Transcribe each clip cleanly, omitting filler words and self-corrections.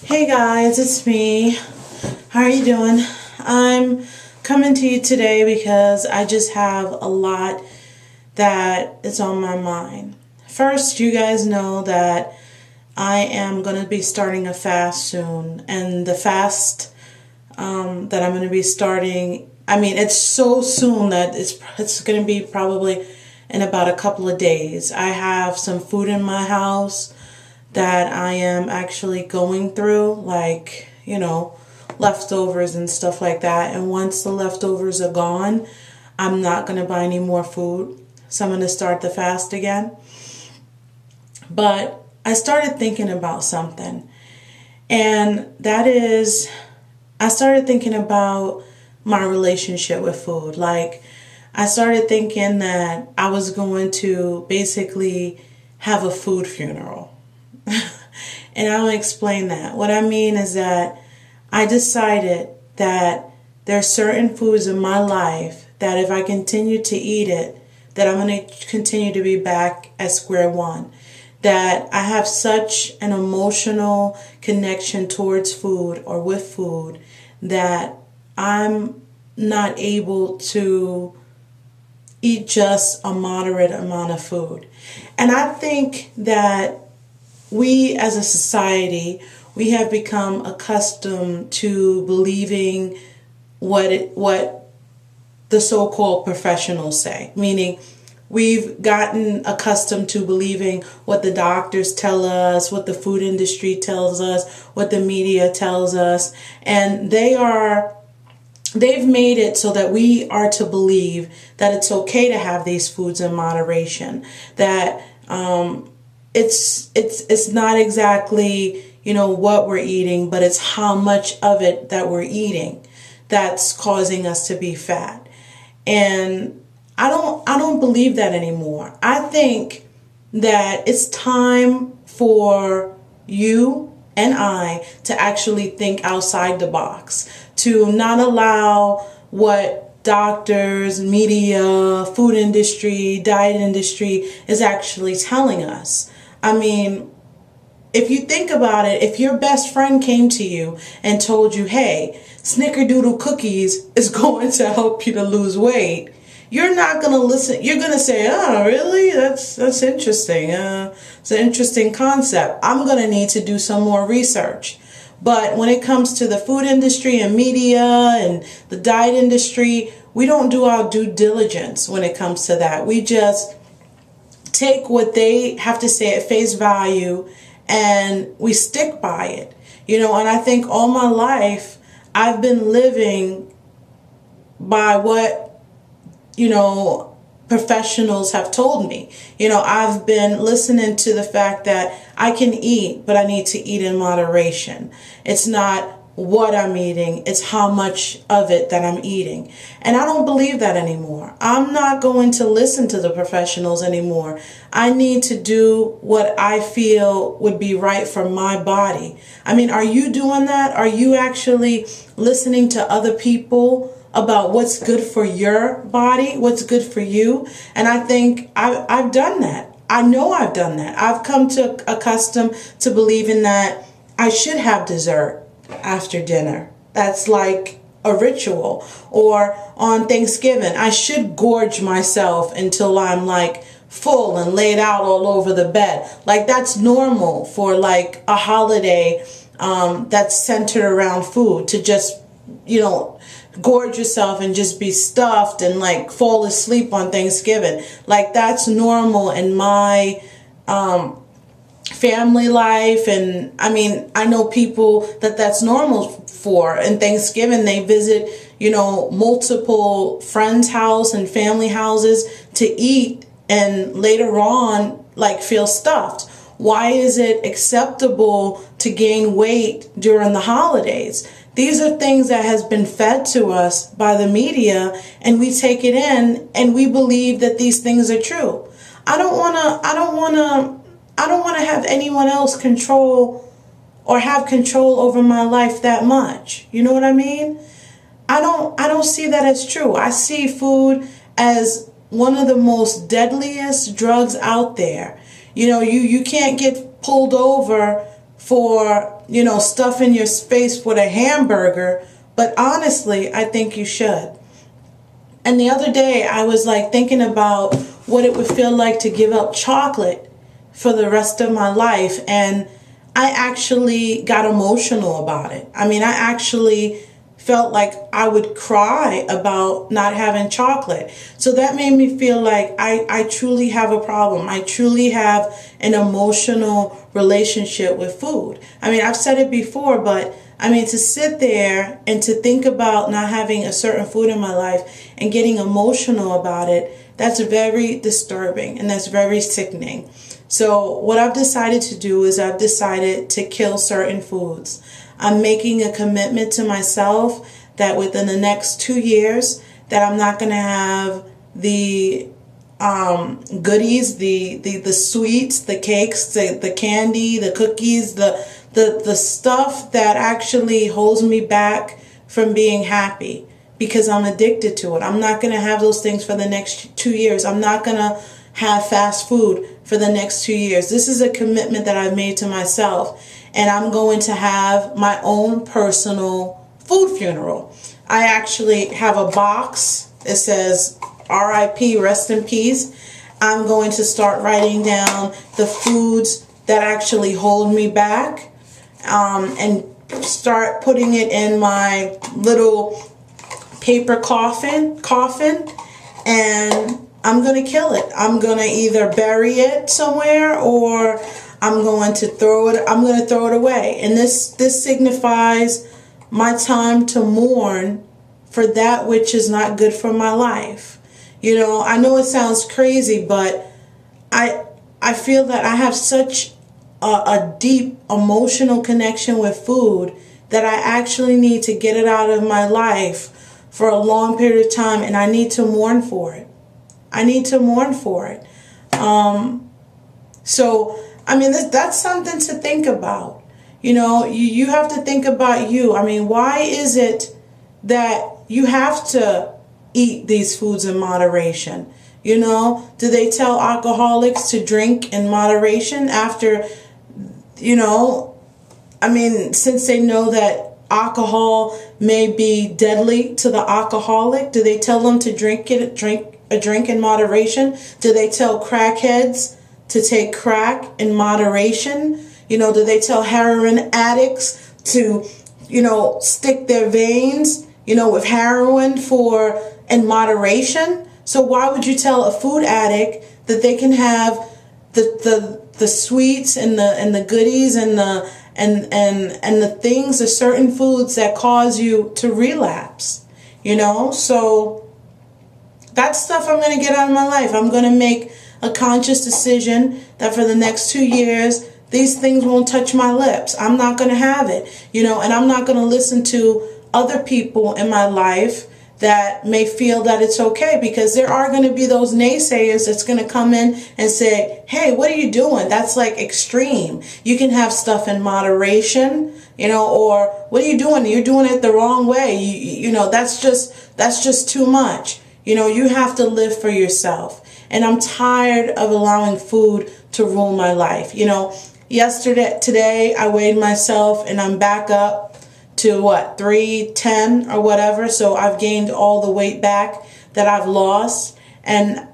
Hey guys, it's me. How are you doing? I'm coming to you today because I just have a lot that is on my mind. First, you guys know that I am going to be starting a fast soon, and the fast that I'm going to be starting, it's so soon that it's going to be probably in about a couple of days. I have some food in my house that I am actually going through, like, leftovers and stuff like that. And once the leftovers are gone, I'm not going to buy any more food. So I'm going to start the fast again. But I started thinking about something. And that is, I started thinking about my relationship with food. Like, I started thinking that I was going to basically have a food funeral. And I'll explain that. What I mean is that I decided that there are certain foods in my life that if I continue to eat it, that I'm going to continue to be back at square one. That I have such an emotional connection towards food or with food that I'm not able to eat just a moderate amount of food. And I think that we as a society, we have become accustomed to believing what the so-called professionals say, meaning we've gotten accustomed to believing what the doctors tell us, what the food industry tells us, what the media tells us, and they've made it so that we are to believe that it's okay to have these foods in moderation, that it's not exactly, what we're eating, but it's how much of it that we're eating that's causing us to be fat. And I don't believe that anymore. I think that it's time for you and I to actually think outside the box, to not allow what doctors, media, food industry, diet industry is actually telling us. If you think about it, if your best friend came to you and told you, hey, snickerdoodle cookies is going to help you to lose weight, you're not going to listen. You're going to say, oh, really? That's interesting. It's an interesting concept. I'm going to need to do some more research. But when it comes to the food industry and media and the diet industry, we don't do our due diligence when it comes to that. We just take what they have to say at face value and we stick by it. And I think all my life I've been living by what, professionals have told me. I've been listening to the fact that I can eat, but I need to eat in moderation. It's not what I'm eating, it's how much of it that I'm eating. And I don't believe that anymore. I'm not going to listen to the professionals anymore. I need to do what I feel would be right for my body. Are you doing that? Are you actually listening to other people about what's good for your body, what's good for you? And I think I've done that. I know I've done that. I've come to accustomed to believing that I should have dessert after dinner. That's like a ritual. Or on Thanksgiving, I should gorge myself until I'm like full and laid out all over the bed. Like that's normal for like a holiday that's centered around food, to just, gorge yourself and just be stuffed and like fall asleep on Thanksgiving. Like that's normal in my family life. And I know people that's normal for. And Thanksgiving they visit, multiple friends' house and family houses to eat, and later on like feel stuffed. Why is it acceptable to gain weight during the holidays? These are things that has been fed to us by the media, and we take it in and we believe that these things are true. I don't want to have anyone else control or have control over my life that much. You know what I mean? I don't see that as true. I see food as one of the most deadliest drugs out there. You can't get pulled over for, stuffing your face with a hamburger, but honestly, I think you should. And the other day, I was like thinking about what it would feel like to give up chocolate for the rest of my life. And I actually got emotional about it. I mean, I actually felt like I would cry about not having chocolate. So that made me feel like I truly have a problem. I truly have an emotional relationship with food. I mean, I've said it before, but I mean, to sit there and to think about not having a certain food in my life and getting emotional about it, that's very disturbing and that's very sickening. So what I've decided to do is I've decided to kill certain foods. I'm making a commitment to myself that within the next 2 years that I'm not going to have the goodies, the sweets, the cakes, the candy, the cookies, the stuff that actually holds me back from being happy because I'm addicted to it. I'm not going to have those things for the next 2 years. I'm not going to have fast food for the next 2 years. This is a commitment that I've made to myself, and I'm going to have my own personal food funeral. I actually have a box that says RIP, rest in peace. I'm going to start writing down the foods that actually hold me back, and start putting it in my little paper coffin, and I'm going to kill it. I'm going to either bury it somewhere or I'm going to throw it away. And this signifies my time to mourn for that which is not good for my life. I know it sounds crazy, but I feel that I have such a deep emotional connection with food that I actually need to get it out of my life for a long period of time, and I need to mourn for it. So, I mean, that's something to think about. You have to think about you. I mean, why is it that you have to eat these foods in moderation? Do they tell alcoholics to drink in moderation after, I mean, since they know that alcohol may be deadly to the alcoholic, do they tell them to drink in moderation? Do they tell crackheads to take crack in moderation? Do they tell heroin addicts to, stick their veins, with heroin in moderation? So why would you tell a food addict that they can have the sweets and the goodies and the things, the certain foods that cause you to relapse? So that's stuff I'm going to get out of my life. I'm going to make a conscious decision that for the next 2 years, these things won't touch my lips. I'm not going to have it, and I'm not going to listen to other people in my life that may feel that it's okay, because there are going to be those naysayers that's going to come in and say, hey, what are you doing? That's like extreme. You can have stuff in moderation, or what are you doing? You're doing it the wrong way. That's just too much. You have to live for yourself. And I'm tired of allowing food to rule my life. Today I weighed myself and I'm back up to 310 or whatever. So I've gained all the weight back that I've lost. And,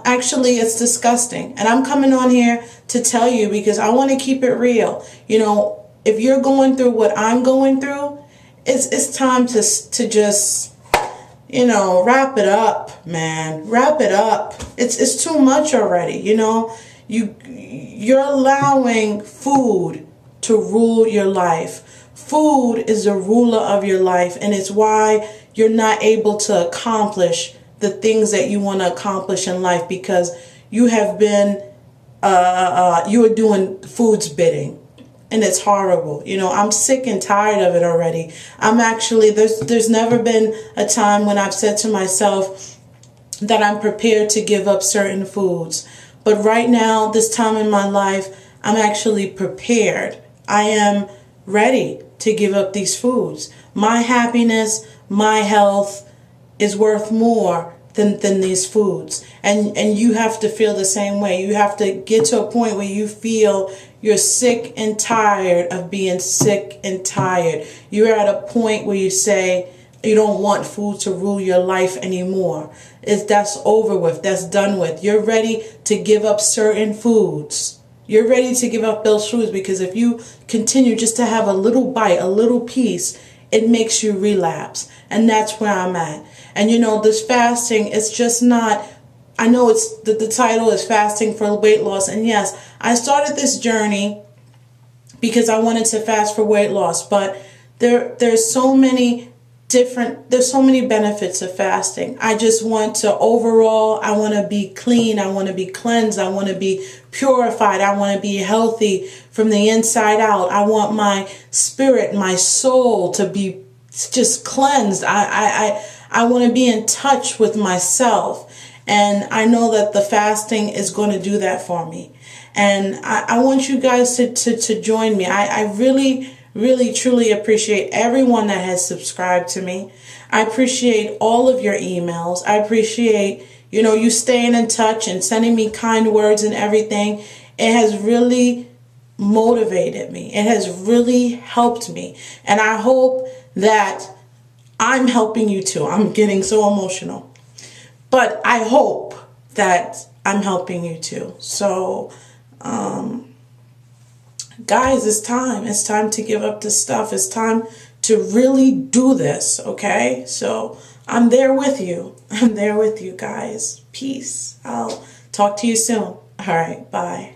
actually it's disgusting. And I'm coming on here to tell you because I want to keep it real. If you're going through what I'm going through, it's time to just, wrap it up, man. Wrap it up. It's too much already. You're allowing food to rule your life. Food is the ruler of your life, and it's why you're not able to accomplish the things that you want to accomplish in life, because you have been you are doing food's bidding, and it's horrible. I'm sick and tired of it already. I'm actually there's never been a time when I've said to myself that I'm prepared to give up certain foods, but right now, this time in my life, I'm actually prepared. I am ready to give up these foods. My happiness, my health is worth more than these foods. And you have to feel the same way. You have to get to a point where you feel you're sick and tired of being sick and tired. You're at a point where you say you don't want food to rule your life anymore. That's over with. That's done with. You're ready to give up certain foods. You're ready to give up those foods, because if you continue just to have a little bite, a little piece, it makes you relapse. And that's where I'm at. And you know, this fasting, it's just not, I know it's the title is fasting for weight loss. And yes, I started this journey because I wanted to fast for weight loss, but there's so many benefits of fasting. I just want to I want to be clean. I want to be cleansed. I want to be purified. I want to be healthy from the inside out. I want my spirit, my soul to be just cleansed. I want to be in touch with myself. And I know that the fasting is going to do that for me. And I want you guys to join me. I really, truly appreciate everyone that has subscribed to me. I appreciate all of your emails. I appreciate, you staying in touch and sending me kind words and everything. It has really motivated me. It has really helped me. And I hope that I'm helping you too. I'm getting so emotional. But I hope that I'm helping you too. So, guys, it's time. It's time to give up this stuff. It's time to really do this, okay? So I'm there with you. I'm there with you, guys. Peace. I'll talk to you soon. All right, bye.